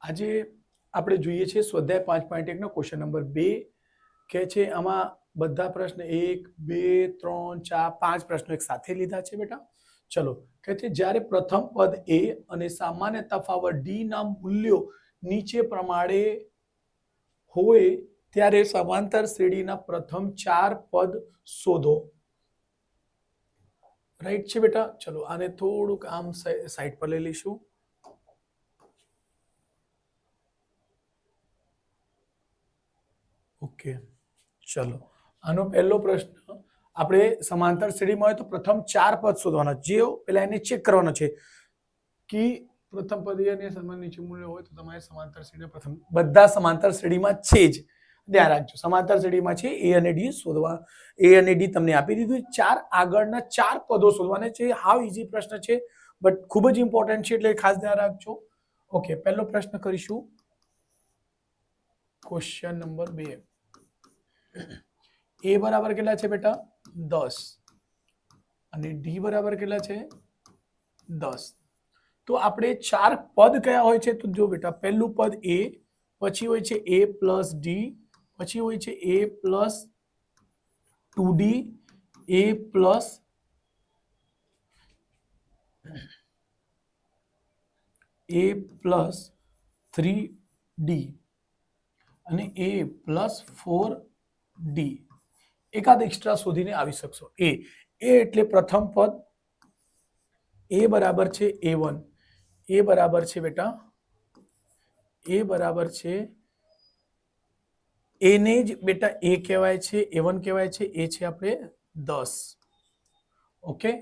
આજે આપણે જોઈએ છીએ સ્વાધ્યાય 5.1 નો ક્વેશ્ચન નંબર 2 કે છે આમાં બધા પ્રશ્ન 1 2 3 4 5 પ્રશ્નો એક સાથે લીધા છે બેટા ચલો કે છે જ્યારે પ્રથમ પદ a અને સામાન્ય તફાવત d ના મૂલ્યો નીચે પ્રમાણે હોય ત્યારે સમાંતર શ્રેણીના પ્રથમ 4 પદ શોધો રાઈટ છે બેટા ચલો આને થોડુંક આમ સાઈડ પર લઈ લઈશું ओके चलो આનો પહેલો પ્રશ્ન આપણે સમાંતર શ્રેણીમાં હોય તો પ્રથમ 4 પદ શોધવાના જે પહેલા એને ચેક કરવાનો છે કે પ્રથમ પદ અને સમાન નીચે મૂલ્ય હોય તો તમારે સમાંતર શ્રેણી પ્રથમ બધા સમાંતર શ્રેણીમાં છે જ ધ્યાન રાખજો સમાંતર શ્રેણીમાં છે a અને d શોધવા a અને d તમને આપી દીધું ચાર આગળના 4 પદો શોધવાના છે હાવ ઈઝી પ્રશ્ન છે બટ ખૂબ જ ઇમ્પોર્ટન્ટ છે એટલે ખાસ ધ્યાન રાખજો ઓકે પહેલો પ્રશ્ન કરીશું ક્વેશ્ચન નંબર 2 ए बराबर કેટલા છે બેટા 10 અને d બરાબર કેટલા છે 10 તો આપણે ચાર પદ કયા હોય છે તો જો બેટા પહેલું પદ a પછી હોય છે a + d પછી હોય છે a + 2d a + 3d અને a + 4d एकाद एक्स्ट्रा शोधीने आवी शकशो ए एटले प्रथम पद ए बराबर छे a1 ए बराबर छे बेटा ए बराबर छे ए ने ज बेटा ए कहेवाय छे a1 कहेवाय छे ए छे आपणे 10 ओके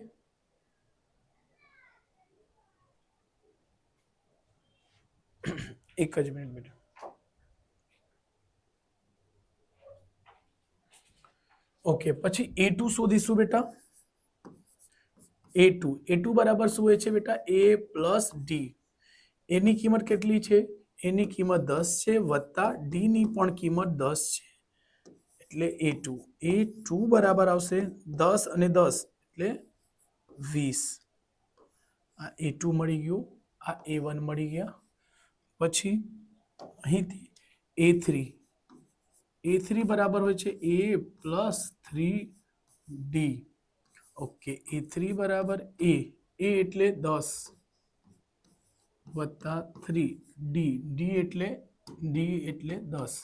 एक ज मिनिट बेटा ओके પછી a2 શોધીશું બેટા a2 બરાબર શું હોય છે બેટા a + d એની કિંમત કેટલી છે એની કિંમત 10 છે વત્તા d ની પણ કિંમત 10 છે એટલે a2 બરાબર આવશે 10 અને 10 એટલે 20 આ a2 મળી ગયું આ a1 મળી ગયા પછી અહીંથી a3 बराबर हो a + 3d ओके a3 बराबर a एटले 10 वत्ता 3 d एटले 10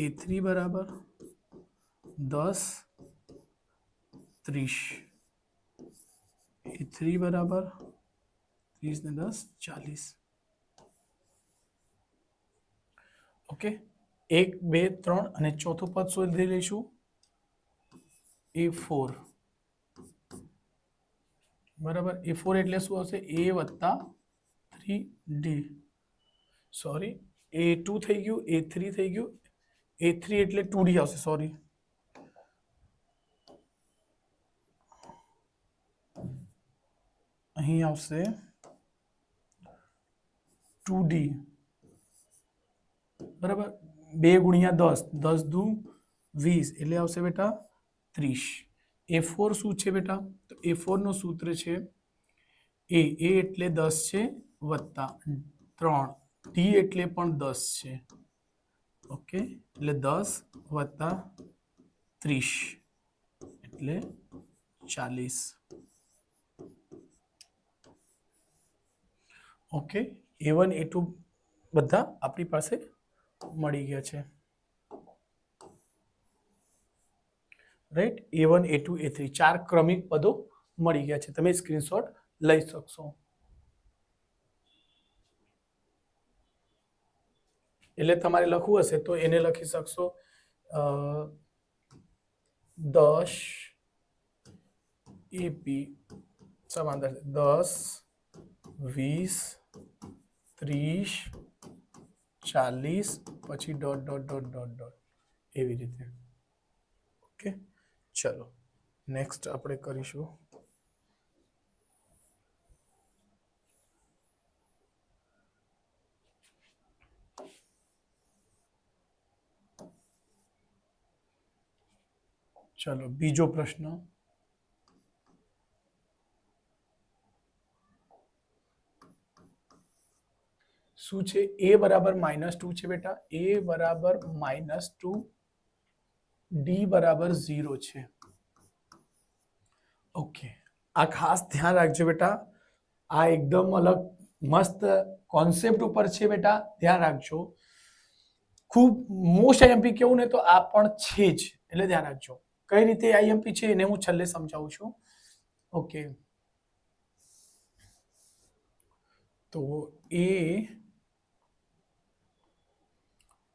a3 बराबर 10 30 a3 बराबर 30 ने 10 40 ओके 1 2 3 અને ચોથું પદ શોધી લઈશું a4 બરાબર a4 એટલે શું આવશે a + 3d સોરી a2 થઈ ગયું a3 થઈ ગયું a3 એટલે 2d આવશે સોરી અહીં આવશે 2d बराबर 2 × 10 10 दू 20 એટલે આવશે બેટા 30 a4 શું છે બેટા તો a4 નું સૂત્ર છે a એટલે 10 છે વત્તા 3 d એટલે પણ 10 છે ઓકે એટલે 10 વત્તા 30 એટલે 40 ઓકે a1 a2 બધા આપણી પાસે મળી ગયા છે રાઈટ a1 a2 a3 ચાર ક્રમિક પદો મળી ગયા છે તમે સ્ક્રીનશોટ લઈ શકશો એટલે તમારે લખવું હશે તો એને લખી શકશો 10 ap સમાંતર 10 20 30 40 પછી dot dot dot dot dot એવી રીતે ઓકે ચલો નેક્સ્ટ આપણે કરીશું ચલો બીજો પ્રશ્ન શું છે a બરાબર -2 છે બેટા, a બરાબર -2, d બરાબર 0 છે. ઓકે, આ ખાસ ધ્યાન રાખજો બેટા, આ એકદમ અલગ મસ્ત કોન્સેપ્ટ ઉપર છે બેટા, ધ્યાન રાખજો. ખૂબ મોસ્ટ આઈએમપી કેવું ને તો આ પણ છે જ, એટલે ધ્યાન રાખજો. કઈ રીતે આઈએમપી છે એને હું છેલ્લે સમજાવું છું. ઓકે, તો એ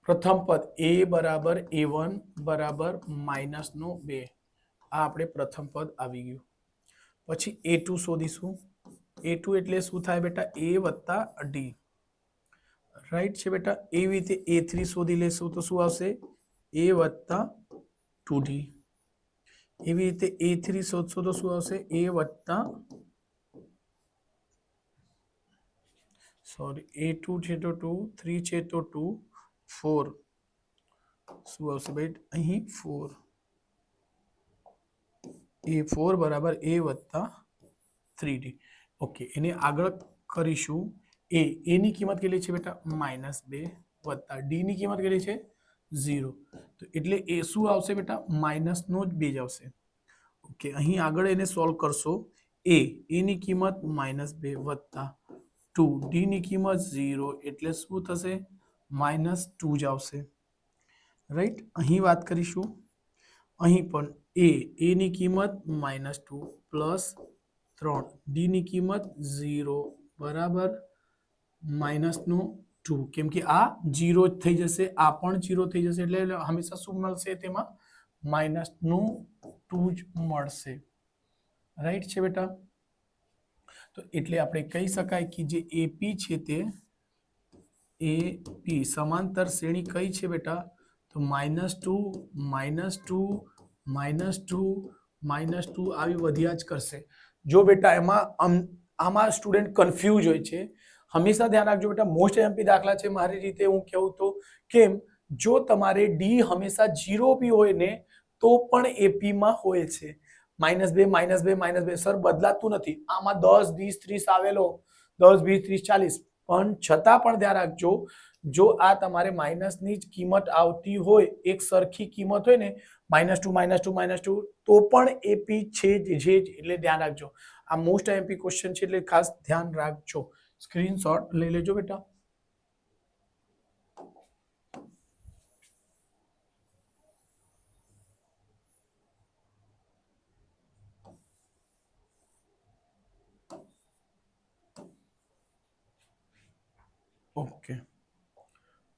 પ્રથમ પદ a બરાબર a1 બરાબર -2, આ આપણે પ્રથમ પદ આવી ગયું. પછી a2 શોધીશું. a2 એટલે શું થાય બેટા, a વત્તા d, રાઈટ છે બેટા. એવી રીતે a3 શોધી લેશું તો શું આવશે, a વત્તા 2d. એવી રીતે a3 શોધશો તો શું આવશે, a વત્તા a2 છે તો 2, 3 છે તો 2, 4 શું આવશે બેટ, અહીં 4, a4 બરાબર a વત્તા 3d. ઓકે, એને આગળ કરીશું. a ની કિંમત કેટલી છે બેટા, -2 વત્તા d ની કિંમત કેટલી છે, 0. તો એટલે એ શું આવશે બેટા, માઇનસનો જ 2 જ આવશે. ઓકે, અહીં આગળ એને સોલ્વ કરશો. a ની કિંમત -2 વત્તા 2, d ની કિંમત 0, એટલે શું થશે, -2 જ આવશે. રાઈટ, અહીં વાત કરીશું. અહીં પણ a ની કિંમત -2 પ્લસ 3, d ની કિંમત 0 બરાબર -2, કેમ કે આ 0 જ થઈ જશે, આ પણ 0 થઈ જશે, એટલે હંમેશા શું મળશે, તેમાં -2 જ મળશે. રાઈટ છે બેટા. તો એટલે આપણે કહી શકાય કે જે એપી છે તે એપી સમાંતર શ્રેણી કઈ છે બેટા, તો -2 -2 આવી વધ્યા જ કરશે. જો બેટા એમાં આમાં સ્ટુડન્ટ કન્ફ્યુઝ હોય છે. હંમેશા ધ્યાન રાખજો બેટા, મોસ્ટ એમપી દાખલા છે મારી રીતે હું કહું તો. કેમ, જો તમારે ડી હંમેશા 0 બી હોય ને તો પણ એપી માં હોય છે. -2 -2 સર બદલાતું નથી. આમાં 10 20 30 આવેલો, 10 20 30 40, પણ છતાં પણ ધ્યાન રાખજો, જો આ તમારે માઇનસની જ કિંમત આવતી હોય, એક સરખી કિંમત હોય ને, -2 તો પણ એપી છે જ, એટલે ધ્યાન રાખજો. આ મોસ્ટ એમપી ક્વેશ્ચન છે, એટલે ખાસ ધ્યાન રાખજો. સ્ક્રીનશોટ લઈ લેજો બેટા. Okay,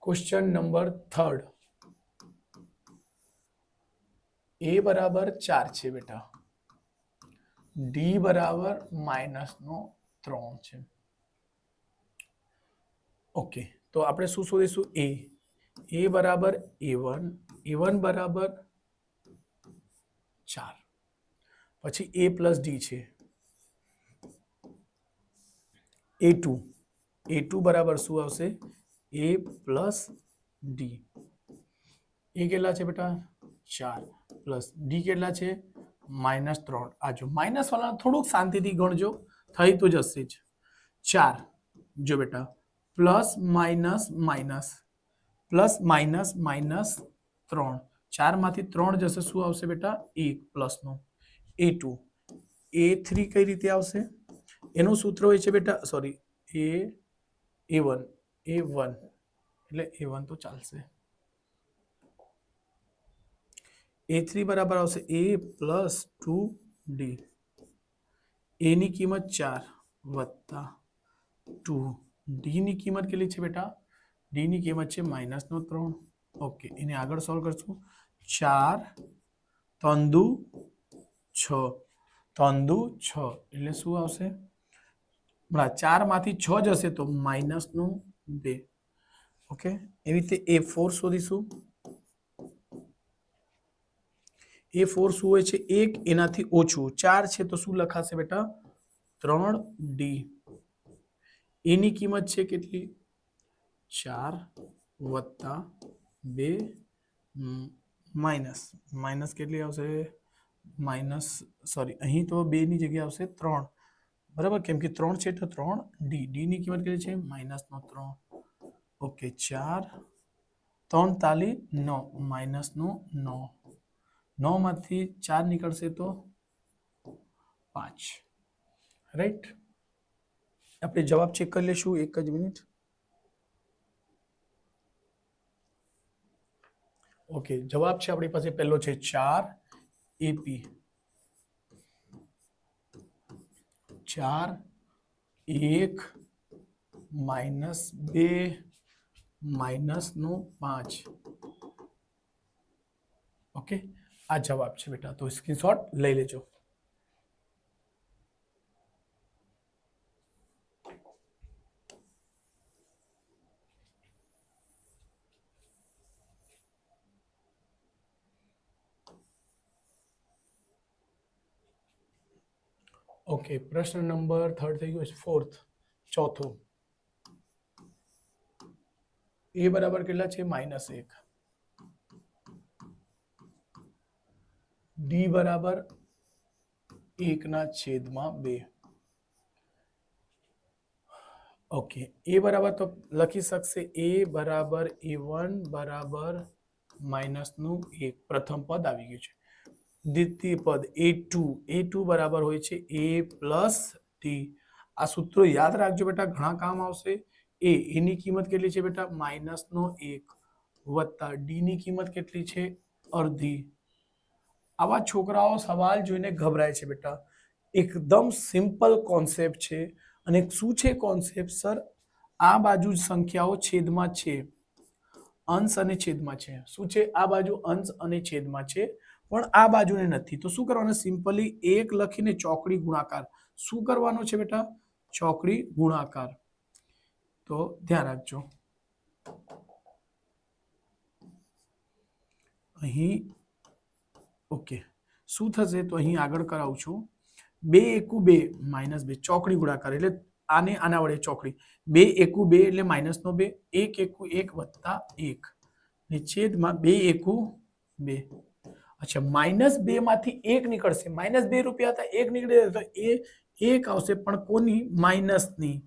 question number 3. a બરાબર 4 છે બેટા, d બરાબર -3 છે. ઓકે, તો આપણે શું શોધીશું, a બરાબર a1 બરાબર 4, પછી a પ્લસ d છે, a2 બરાબર શું આવશે, a પ્લસ d. એ કેટલા છે બેટા, 4 પ્લસ d કેટલા છે, -3. આ જો માઇનસ વાળા થોડુંક શાંતિથી ગણજો, થઈ તો જશે જ. 4 જો બેટા, plus minus minus, plus minus minus 3, 4 માંથી 3 જશે, શું આવશે બેટા, 1 પ્લસ નો. a2 a3 કઈ રીતે આવશે, એનું સૂત્ર હોય છે બેટા, સોરી, a1 એટલે a1 તો ચાલશે. a3 બરાબર આવશે a પ્લસ 2d. a ની કિંમત 4 વત્તા 2, d ની કિંમત કેટલી છે બેટા, d ની કિંમત છે -3. ઓકે, એને આગળ સોલ્વ કરશું. 4 3 દુ 6, 3 દુ 6, એટલે શું આવશે, 4 માંથી 6 જશે તો -2. ઓકે, એવી રીતે a4 શોધીશું. a4 શું હોય છે, 1 એનાથી ઓછું, 4 છે તો શું લખાશે બેટા, 3d. એની કિંમત છે કેટલી, 4 વત્તા 2 માઇનસ કેટલી આવશે, અહીં તો 2 ની જગ્યાએ આવશે 3, બરાબર, કેમ કે 3 છે તો 3d. d ની કિંમત કેટલી છે, -3. ઓકે 4 3 તાલી 9 માઇનસ નો 9 9 માંથી 4 નીકળશે તો 5 રાઈટ આપણે જવાબ ચેક કરી લેશું એક જ મિનિટ ઓકે જવાબ છે આપણી પાસે પહેલો છે 4 એપી 4 1 માઇનસ 2 માઇનસ નો 5 ઓકે આ જવાબ છે બેટા તો સ્ક્રીનશોટ લઈ લેજો ઓકે પ્રશ્ન નંબર 3 થઈ ગયો છે 4th ચોથો એ બરાબર કેટલા છે -1 ડી બરાબર 1/2 ઓકે એ બરાબર તો લખી શકશે એ બરાબર a1 બરાબર -1 પ્રથમ પદ આવી ગયું છે દ્વિતીય પદ a2 બરાબર હોય છે a પ્લસ ડી આ સૂત્રો યાદ રાખજો બેટા ઘણા કામ આવશે એની કિંમત કેટલી છે બેટા -1 વત્તા ડી ની કિંમત કેટલી છે અડધી આવા છોકરાઓ સવાલ જોઈને ગભરાય છે બેટા એકદમ સિમ્પલ કોન્સેપ્ટ છે અને શું છે કોન્સેપ્ટ સર આ બાજુ સંખ્યાઓ છેદમાં છે અંશ અને છેદમાં છે શું છે આ બાજુ અંશ અને છેદમાં છે પણ આ બાજુને નથી તો શું કરવાનું સિમ્પલી 1 લખીને ચોકડી ગુણાકાર શું કરવાનો છે બેટા ચોકડી ગુણાકાર તો ધ્યાન રાખજો અહીં ઓકે શું થશે તો અહીં આગળ કરાવું છું 2 એકુ 2 -2 ચોકડી ગુણાકાર એટલે આને આના વડે ચોકડી 2 એકુ 2 એટલે -2 1 એકુ 1 વત્તા 1 ને છેદમાં 2 એકુ 2 અચ્છા -2 માંથી 1 નીકળશે -2 રૂપિયા હતા 1 નીકળે તો એ 1 આવશે પણ કોની માઇનસની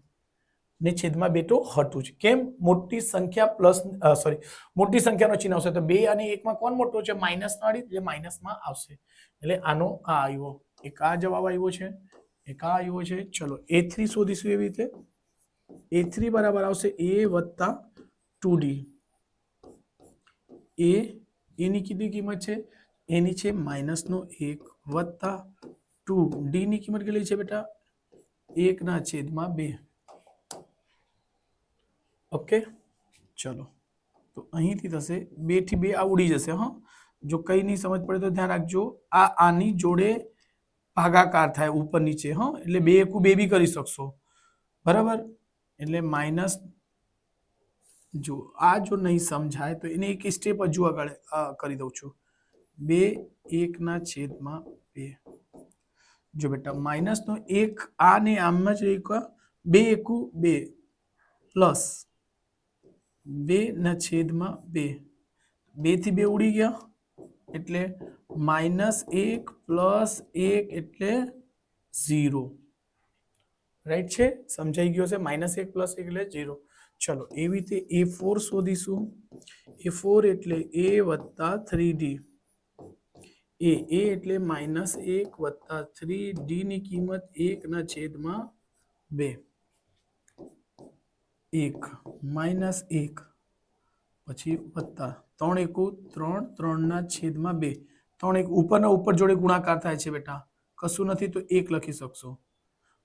ને છેદમાં 2 તો હતું જ કેમ મોટી સંખ્યા પ્લસ સોરી મોટી સંખ્યાનો ચિહ્ન આવશે તો 2 અને 1 માં કોણ મોટો છે માઇનસ વાળી એટલે માઇનસમાં આવશે એટલે આનો આ આવ્યો એક આ જવાબ આવ્યો છે એક આ આવ્યો છે ચલો a3 શોધીશું એવી રીતે a3 બરાબર આવશે a વત્તા 2d એની કેટલી કિંમત છે એની છે -1 વત્તા 2d ની કિંમત કેટલી છે બેટા 1/2 ઓકે ચલો તો અહીંથી થશે 2 થી 2 આ ઉડી જશે હા જો કઈ નહીં સમજ પડે તો ધ્યાન રાખજો આ આની જોડે ભાગાકાર થાય ઉપર નીચે હા એટલે 2 એકુ 2 બી કરી શકશો બરાબર એટલે માઇનસ જો આ જો નહીં સમજાય તો એને એક સ્ટેપ હજુ આગળ કરી દઉં છું 2 1/2 જો બેટા -1 આ ને આમ જ એક 2 એકુ 2 પ્લસ 2/2 2 થી 2 ઉડી ગયા એટલે -1 પ્લસ 1 એટલે 0 રાઈટ છે સમજાઈ ગયો છે -1 પ્લસ 1 એટલે 0 ચલો એવી રીતે a4 શોધીશું a4 એટલે a વત્તા 3d a એટલે -1 વત્તા 3d ની કિંમત 1/2 1 -1 પછી વત્તા 3 એકુ 3 3/2 3 એક ઉપરના ઉપર જોડે ગુણાકાર થાય છે બેટા કશું નથી તો 1 લખી શકશો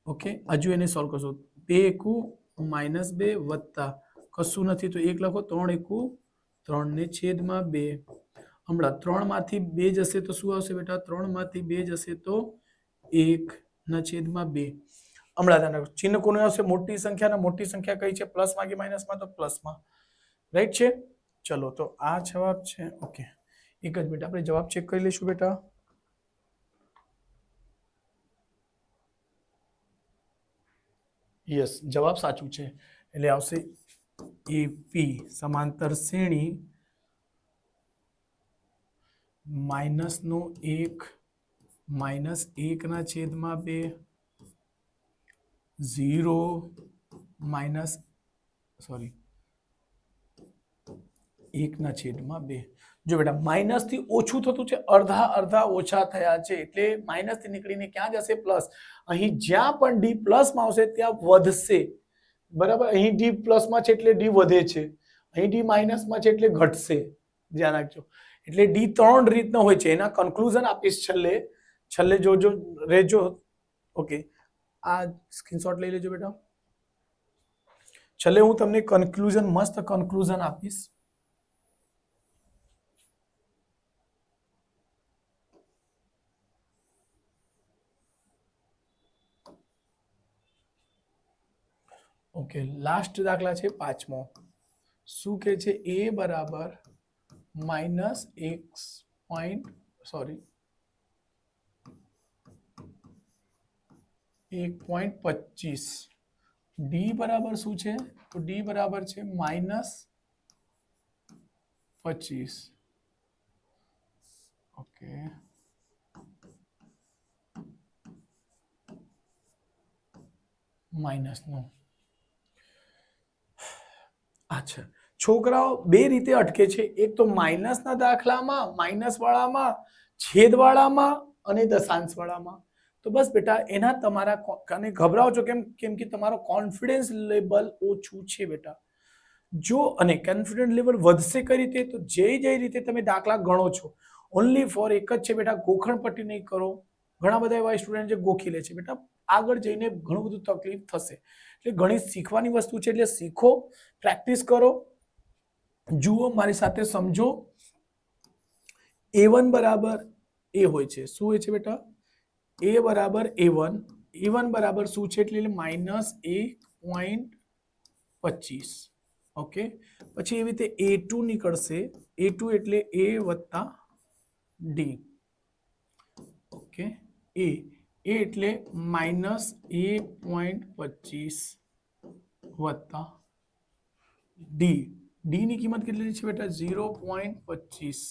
ઓકે હજુ એને સોલ્વ કરશો 2 એકુ -2 વત્તા કશું નથી તો 1 લખો 3 એકુ 3/2 હમણાં 3 માંથી 2 જશે તો શું આવશે બેટા 3 માંથી 2 જશે તો 1/2 હમણાં ચિહ્ન કોનું આવશે મોટી સંખ્યા કઈ છે પ્લસમાં કે માઇનસમાં તો પ્લસમાં રાઈટ છે ચલો તો આ જવાબ છે ઓકે એક જ મિનિટ આપણે જવાબ ચેક કરી લઈશું બેટા યસ જવાબ સાચું છે એટલે આવશે એપી સમાંતર શ્રેણી -1 -1/2 0 સોરી 1 છેદમાં 2. જો બેટા માઇનસ થી ઓછું થતું છે, અડધા અડધા ઓછા થયા છે, એટલે માઇનસ થી નીકળીને ક્યાં જશે? પ્લસ. અહીં જ્યાં પણ ડી પ્લસમાં આવશે ત્યાં વધશે, બરાબર. અહીં ડી પ્લસમાં છે એટલે ડી વધે છે, અહીં ડી માઇનસમાં છે એટલે ઘટશે. ધ્યાન રાખજો. એટલે ડી 3 રીતનો હોય છે. એના કન્ક્લુઝન આપીશ છેલ્લે જોજો રેજો. ઓકે, આ સ્ક્રીનશોટ લઈ લેજો બેટા. છેલ્લે હું તમને મસ્ત કન્ક્લુઝન આપીશ. ઓકે, લાસ્ટ દાખલા છે 5મો. શું કે છે? a બરાબર માઇનસ 1.25. ડી બરાબર શું છે? તો ડી બરાબર છે -25. ઓકે, માઇનસનો. અચ્છા, છોકરાઓ બે રીતે અટકે છે. એક તો માઇનસના દાખલામાં, માઇનસ વાળામાં, છેદવાળામાં અને દશાંશવાળામાં. તો બસ બેટા એના તમારા અને ગભરાઓ છો કેમ? કેમ કે તમારો કોન્ફિડન્સ લેવલ ઓછું છે બેટા. જો અને કોન્ફિડન્સ લેવલ વધશે કઈ રીતે? તો જે રીતે તમે દાખલા ગણો છો, ઓનલી ફોર એક જ છે બેટા, ગોખણ પટ્ટી નહીં કરો. ઘણા બધા એવા સ્ટુડન્ટ જે ગોખી લે છે બેટા, આગળ જઈને ઘણું બધું તકલીફ થશે. એટલે ગણિત શીખવાની વસ્તુ છે, એટલે શીખો, પ્રેક્ટિસ કરો, જુઓ, મારી સાથે સમજો. a1 બરાબર a હોય છે. શું હોય છે બેટા? a બરાબર a1. a1 બરાબર શું છે? એટલે -1.25. ઓકે, પછી એવી રીતે a2 નીકળશે. a2 એટલે a વત્તા d. ઓકે, a એટલે -1.25 વત્તા ડી. ડી ની કિંમત કેટલી છે બેટા? 0.25.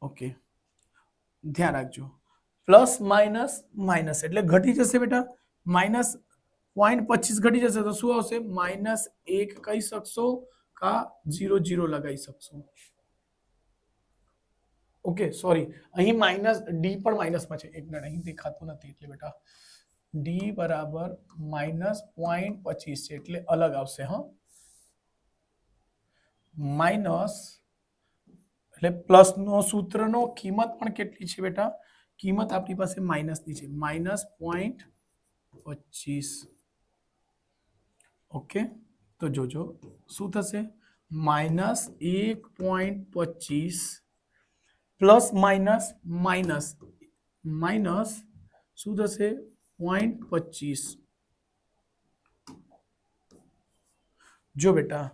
ઓકે, ધ્યાન રાખજો. પ્લસ માઇનસ માઇનસ એટલે ઘટી જશે બેટા. -0.25 ઘટી જશે તો શું આવશે? -1 કહી શકશો કા 0 લગાવી શકશો. ઓકે, સોરી, અહીં માઇનસ ડી પણ માઇનસમાં છે. એક મિનિટ, અહીં દેખાતું નથી એટલે બેટા ડી બરાબર -0.25 છે એટલે અલગ આવશે. હા, માઇનસ એટલે પ્લસ નો સૂત્રનો કિંમત પણ કેટલી છે બેટા? કિંમત આપણી પાસે માઇનસની છે, -0.25. ઓકે, તો જોજો શું થશે? -1.25 પ્લસ માઇનસ માઇનસ શું થશે? 0.25. જો બેટા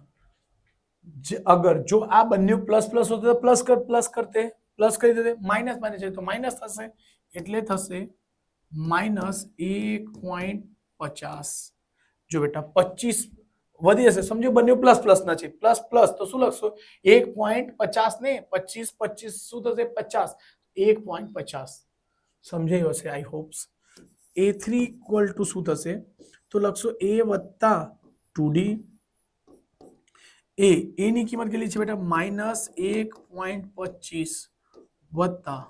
અગર જો આ બંને પ્લસ પ્લસ હોતે તો પ્લસ કરી દેતે, માઇનસ માઇનસ છે તો માઇનસ થશે, એટલે થશે -1.50. જો બેટા 25 વધી જશે, સમજો બંને પ્લસ પ્લસ ના છે, પ્લસ પ્લસ તો શું લખશો? 1.50 ને 25 શું થશે? 50. 1.50 સમજાયું હશે, આઈ હોપ્સ. a3 ઇક્વલ ટુ શું થશે? તો લખશો a વત્તા 2d. એ ની કિંમત કેટલી છે બેટા? -1.25 વત્તા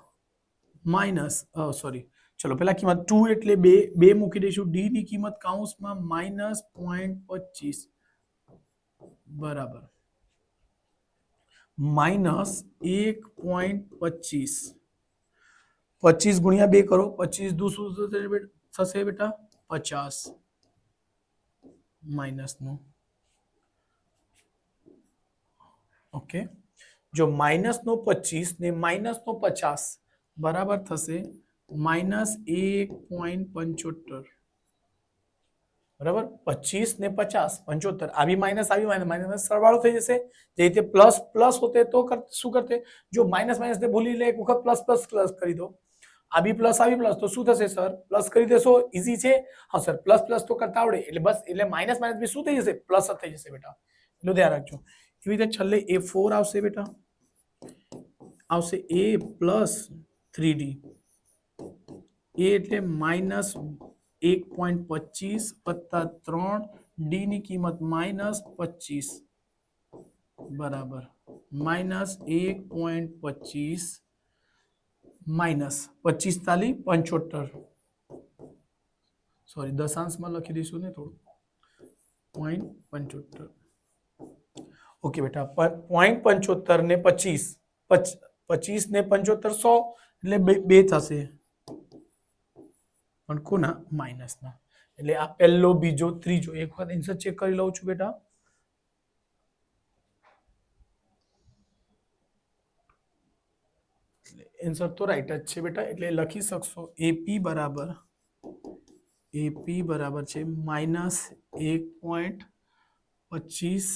માઇનસ સોરી, ચલો પેલા કિંમત 2 એટલે 2 મૂકી દઈશું. ડી ની કિંમત કૌંસમાં -0.25 બરાબર -1.25. 25 ગુણ્યા 2 કરો, 25 દુ શું થશે બેટા? 50 માઇનસનું. ઓકે, જો -25 ને -50 બરાબર થશે -1.75. બરાબર, 25 ને 50 75. આવી માઇનસ માઇનસ સરવાળો થઈ જશે. જે રીતે પ્લસ પ્લસ હોતે તો શું કરતે? જો માઇનસ માઇનસ ને ભૂલી લે, એક વખત પ્લસ પ્લસ પ્લસ કરી દો. આવી પ્લસ તો શું થશે સર? પ્લસ કરી દેશો, ઈઝી છે. હા સર, પ્લસ પ્લસ તો કરતા આવડે, એટલે બસ, એટલે માઇનસ માઇનસ બી શું થઈ જશે? પ્લસ જ થઈ જશે બેટા. એટલું ધ્યાન રાખજો. એવી રીતે છેલ્લે a4 આવશે બેટા, આવશે a પ્લસ 3d. a એટલે -1.25 વત્તા 3, ડી ની કિંમત -25. બરાબર -1.25 માઇનસ 25 તાલી 75, સોરી દશાંશમાં લખી દઈશું ને થોડું, 0.75. ઓકે બેટા, 0.75 ને 25, 25 ને 75 100, એટલે બે થશે, પણ કોના? માઇનસના. એટલે આ પહેલો, બીજો, ત્રીજો, એક વખત આન્સર ચેક કરી લઉં છું બેટા. આન્સર તો રાઈટ જ છે બેટા, એટલે લખી શકશો એપી બરાબર છે -1.25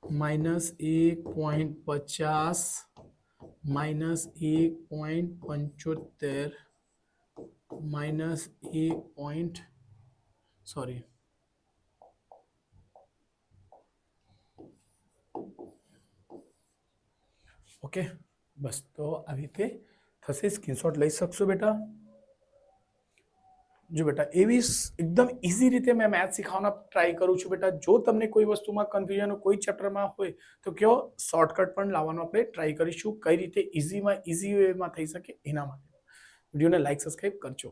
-1.50 -1.75 -1. સોરી, ઓકે, બસ તો આવી રીતે થશે. સ્ક્રીનશોટ લઈ શકશો બેટા. જો બેટા, એવી એકદમ ઇઝી રીતે મેં મેથ શીખવવાનો ટ્રાય કરું છું બેટા. જો તમને કોઈ વસ્તુમાં કન્ફ્યુઝન, કોઈ ચેપ્ટરમાં હોય તો કયો શોર્ટકટ પણ લાવવાનો આપણે ટ્રાય કરીશું, કઈ રીતે ઇઝીમાં ઇઝી વેમાં થઈ શકે એના માટે. વિડીયોને લાઈક, સબસ્ક્રાઇબ કરજો.